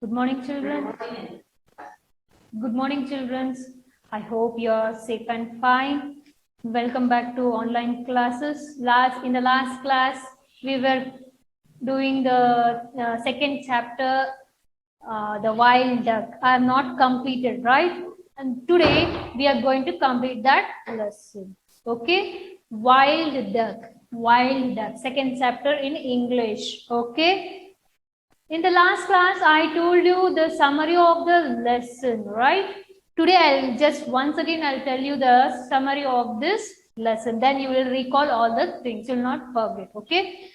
Good morning, children. Good morning, children. I hope you are safe and fine. Welcome back to online classes. In the last class, we were doing the second chapter, the wild duck. I have not completed, right? And today we are going to complete that lesson. Okay, wild duck. Wild duck. Second chapter in English. Okay. In the last class, I told you the summary of the lesson, right? Today, I'll tell you the summary of this lesson. Then you will recall all the things. You will not forget, okay?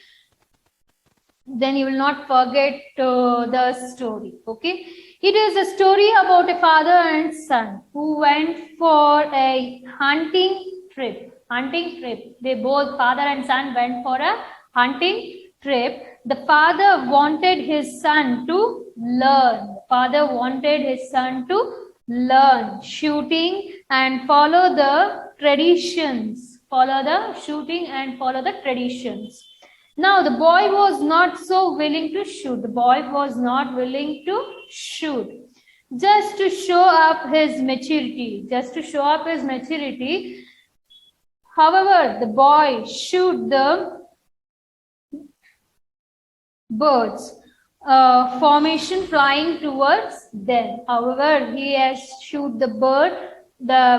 Then you will not forget the story, okay? It is a story about a father and son who went for a hunting trip. They both, father and son, went for a hunting trip. The father wanted his son to learn shooting and follow the traditions. Now the boy was not so willing to shoot. Just to show up his maturity. However, the boy shot the birds formation flying towards them. However, he has shoot the bird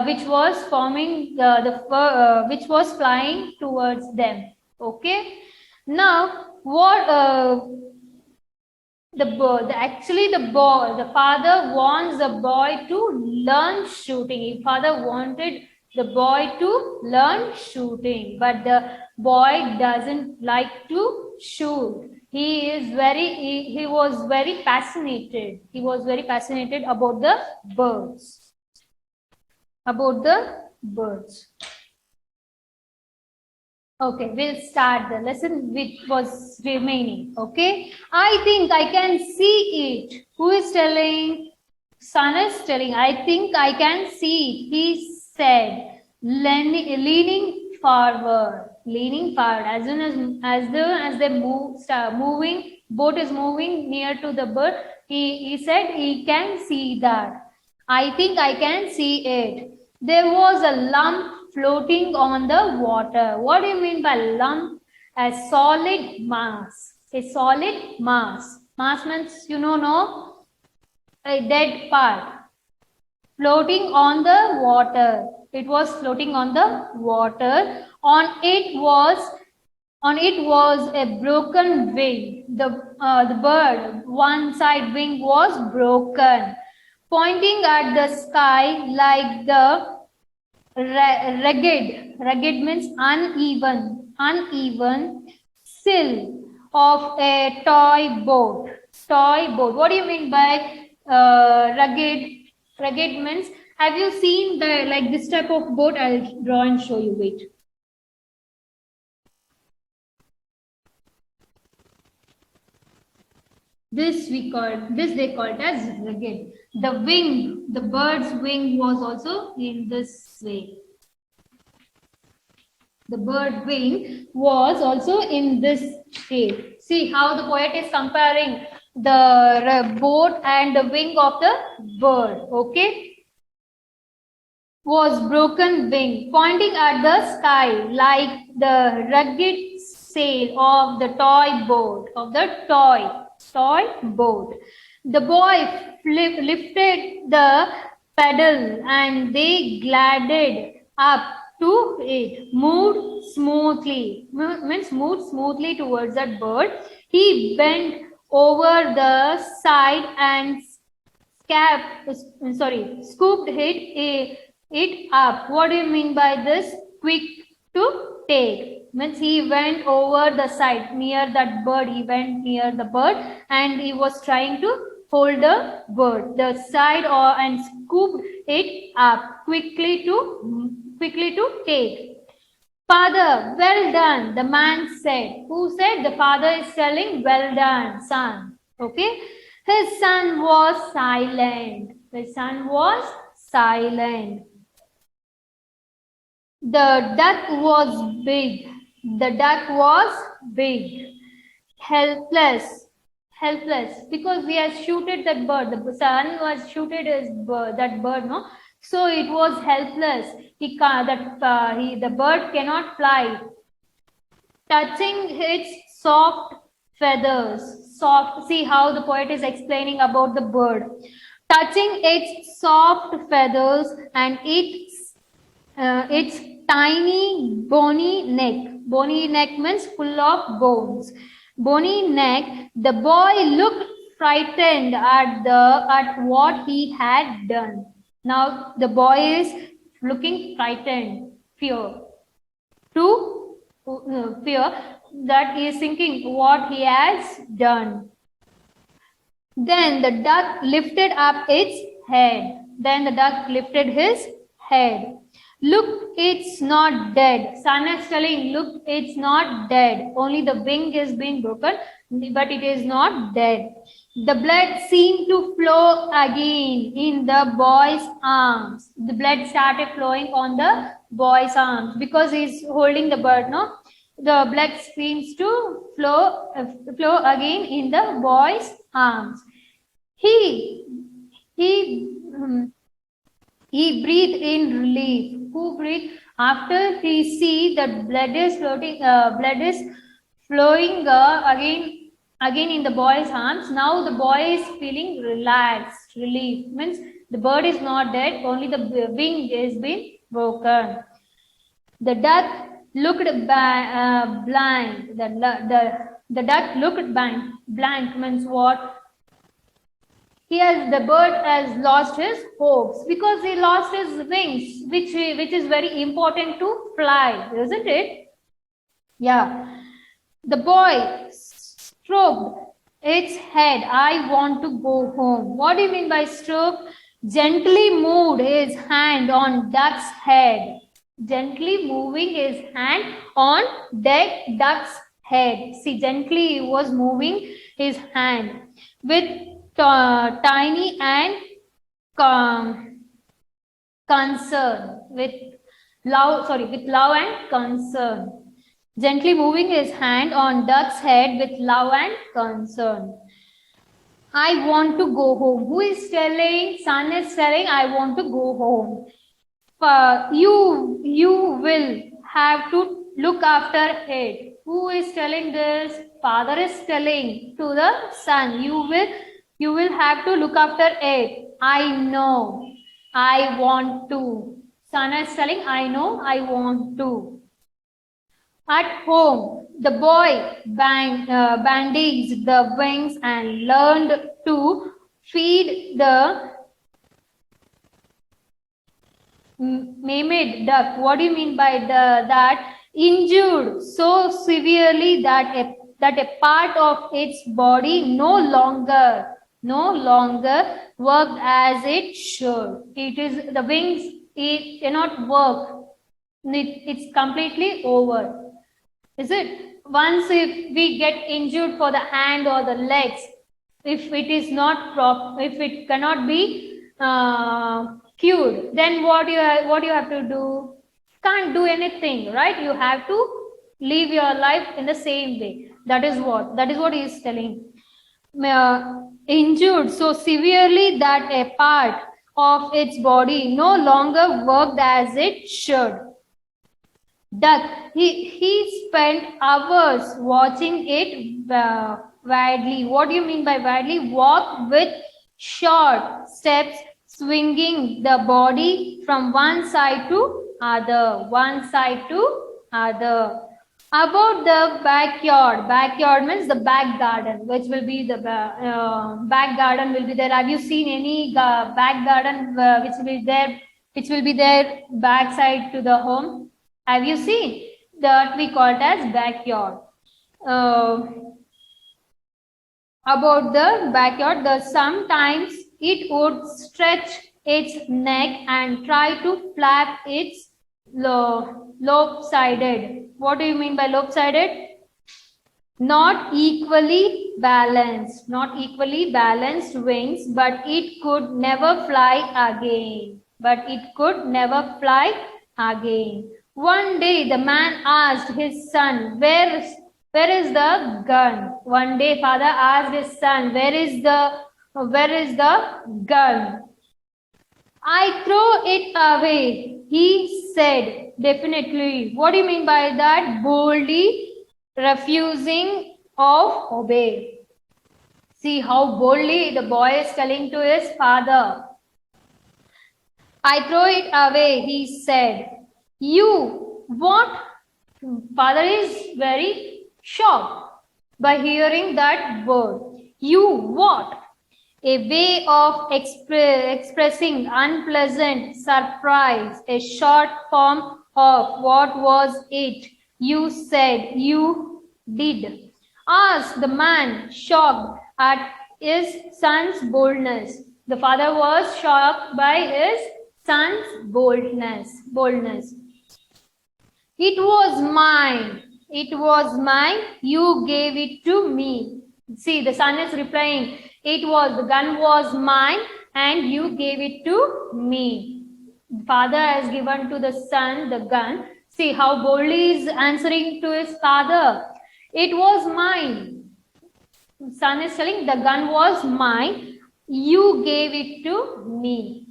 which was flying towards them. Okay. Now what the father wants the boy to learn shooting. Father wanted the boy to learn shooting, but the boy doesn't like to shoot. He was very fascinated. About the birds. Okay, we'll start the lesson which was remaining. Okay, I think I can see it. Who is telling? Son is telling, I think I can see it. He said, leaning forward. As soon as they start moving, boat is moving near to the bird. He said he can see that. I think I can see it. There was a lump floating on the water. What do you mean by lump? A solid mass. Mass means, no? A dead part. Floating on the water. It was floating on the water. On it was a broken wing. The bird, one side wing was broken. Pointing at the sky like the rugged means uneven sill of a toy boat. What do you mean by rugged means? Have you seen this type of boat? I'll draw and show you. Wait. This they called as rugged. The bird's wing was also in this way. The bird wing was also in this shape. See how the poet is comparing the boat and the wing of the bird. Okay. Was broken wing, pointing at the sky like the rugged sail of the toy boat. The boy lifted the paddle and they glided up to it, moved smoothly towards that bird. He bent over the side and scooped it up. What do you mean by this? Quick to take. Means he went over the side near that bird. He went near the bird and he was trying to hold the bird, the side, and scooped it up quickly to take. Father, well done, the man said. Who said? The father is telling, well done, son. Okay. His son was silent. The duck was big. Helpless helpless because he has shooted that bird. The sun was shooted that bird, no? So it was helpless. He can't, the bird cannot fly. Touching its soft feathers. Soft. See how the poet is explaining about the bird. Touching its soft feathers and its tiny bony neck. Bony neck means full of bones. Bony neck. The boy looked frightened at what he had done. Now the boy is looking frightened, fear that he is thinking what he has done. Then the duck lifted up its head. Then the duck lifted his head. Look, it's not dead. Sun is telling, look, it's not dead. Only the wing is being broken, but it is not dead. The blood seemed to flow again in the boy's arms. The blood started flowing on the boy's arms because he's holding the bird, no? The blood seems to flow again in the boy's arms. He breathed in relief. Who breathed? After he see that blood is flowing again in the boy's arms. Now the boy is feeling relaxed. Relief means the bird is not dead. Only the wing is been broken. The duck looked blank. The duck looked blank. Blank means what? Here the bird has lost his hopes because he lost his wings, which is very important to fly, isn't it? Yeah. The boy stroked its head. I want to go home. What do you mean by stroke? Gently moved his hand on duck's head. Gently moving his hand on duck's head. See, gently he was moving his hand with tiny and concern, with love and concern. Gently moving his hand on duck's head with love and concern. I want to go home. Who is telling? Sun is telling, I want to go home. You will have to look after it. Who is telling this? Father is telling to the son, you will have to look after it. I know. I want to. Son is telling, I know, I want to. At home, the boy bandaged the wings and learned to feed the maimed duck. What do you mean by that? Injured so severely that a part of its body no longer worked as it should. It is the wings, it cannot work. It's completely over. Is it? Once if we get injured for the hand or the legs, if it is not if it cannot be cured, then what you have to do? Can't do anything, right? You have to live your life in the same way. That is what he is telling. Injured so severely that a part of its body no longer worked as it should. Duck. He spent hours watching it widely. What do you mean by widely? Walk with short steps, swinging the body from one side to other. About the backyard. Backyard means the back garden, which will be the back garden will be there. Have you seen any back garden which will be there backside to the home? Have you seen? That we call it as backyard. About the backyard, sometimes it would stretch its neck and try to flap its lopsided. What do you mean by lopsided? Not equally balanced wings, but it could never fly again. One day the man asked his son, where Where is the gun? One day father asked his son, where is the gun? I throw it away, he said. Definitely. What do you mean by that? Boldly refusing of obey. See how boldly the boy is telling to his father. I throw it away, he said. You, what? Father is very shocked by hearing that word. You, what? A way of expressing unpleasant surprise, a short form of what was it? You said, you did. Asked the man, shocked at his son's boldness. The father was shocked by his son's boldness. It was mine. It was mine. You gave it to me. See, the son is replying. The gun was mine and you gave it to me. Father has given to the son the gun. See how boldly he is answering to his father. It was mine. Son is telling the gun was mine. You gave it to me.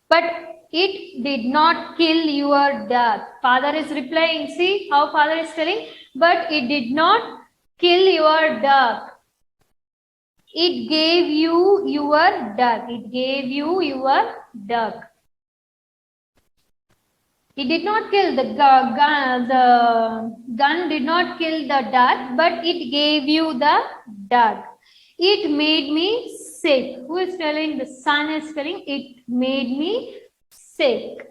But it did not kill your dog. Father is replying. See how father is telling. But it did not kill your dog. It gave you your duck. It gave you your duck. It did not kill the gun. The gun did not kill the duck, but it gave you the duck. It made me sick. Who is telling? The son is telling. It made me sick.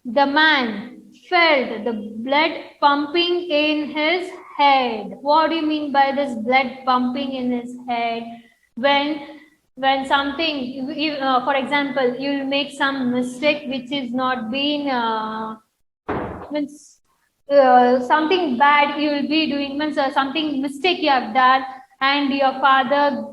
The man felt the blood pumping in his head. What do you mean by this blood pumping in his head? When something, for example, you will make some mistake which is not been, something bad you will be doing, means something mistake you have done, and your father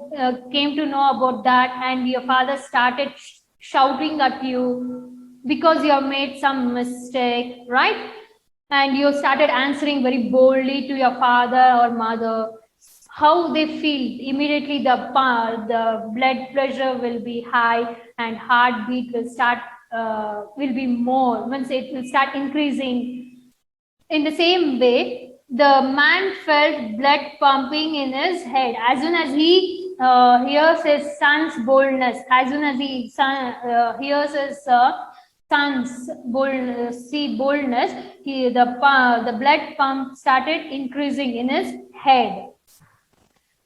came to know about that, and your father started shouting at you because you have made some mistake, right? And you started answering very boldly to your father or mother. How they feel? Immediately the blood pressure will be high and heartbeat will be more, means it will start increasing. In the same way, the man felt blood pumping in his head. As soon as he hears his son's boldness, as soon as he hears his son's boldness, the blood pump started increasing in his head.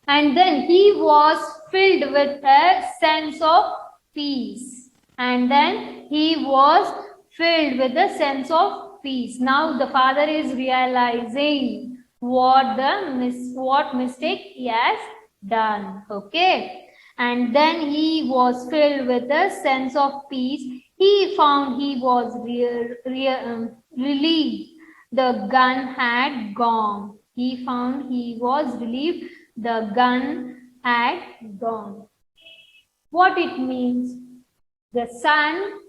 And then he was filled with a sense of peace. And then he was filled with a sense of peace. Now the father is realizing what mistake he has done. Okay. And then he was filled with a sense of peace. He found he was relieved. The gun had gone. He found he was relieved. The gun had gone. What it means? The son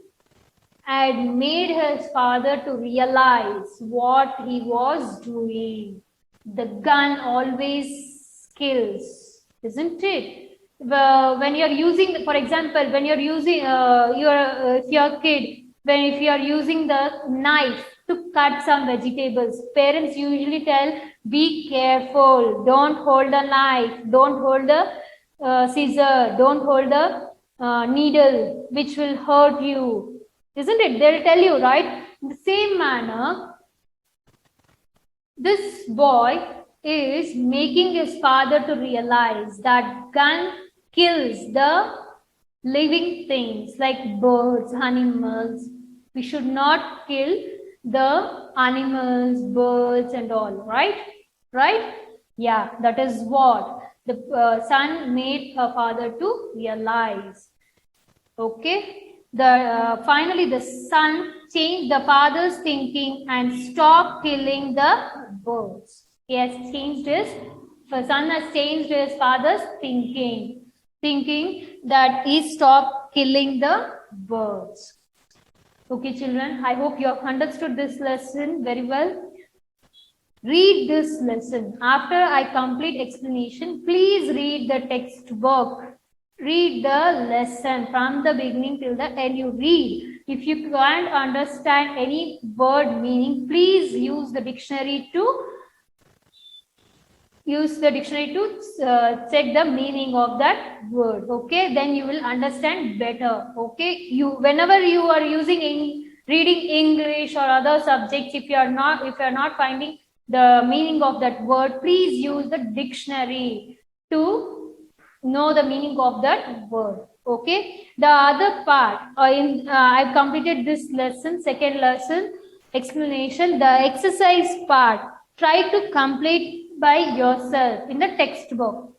had made his father to realize what he was doing. The gun always kills, isn't it? When you're using, for example, when you're using if you're using the knife to cut some vegetables, parents usually tell, be careful, don't hold the knife, don't hold the scissor, don't hold the needle, which will hurt you, isn't it? They'll tell you, right? In the same manner, this boy is making his father to realize that gun kills the living things like birds, animals. We should not kill the animals, birds and all, right? Right? Yeah, that is what the son made her father to realize. Okay. Finally the son changed the father's thinking and stopped killing the birds. The son has changed his father's thinking that he stopped killing the birds. Okay, children, I hope you have understood this lesson very well. Read this lesson. After I complete explanation, please read the textbook. Read the lesson from the beginning till the end. You read. If you can't understand any word meaning, please use the dictionary to check the meaning of that word. Okay, then you will understand better. Okay, whenever you are using reading English or other subjects, if you are not finding the meaning of that word, please use the dictionary to know the meaning of that word. Okay, the other part, I've completed this lesson, second lesson explanation. The exercise part, try to complete by yourself in the textbook.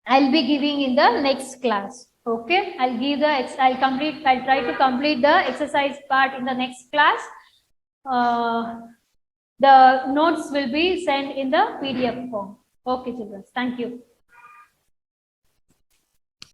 I'll be giving in the next class. Okay, I'll try to complete the exercise part in the next class. The notes will be sent in the PDF form. Okay, children, thank you.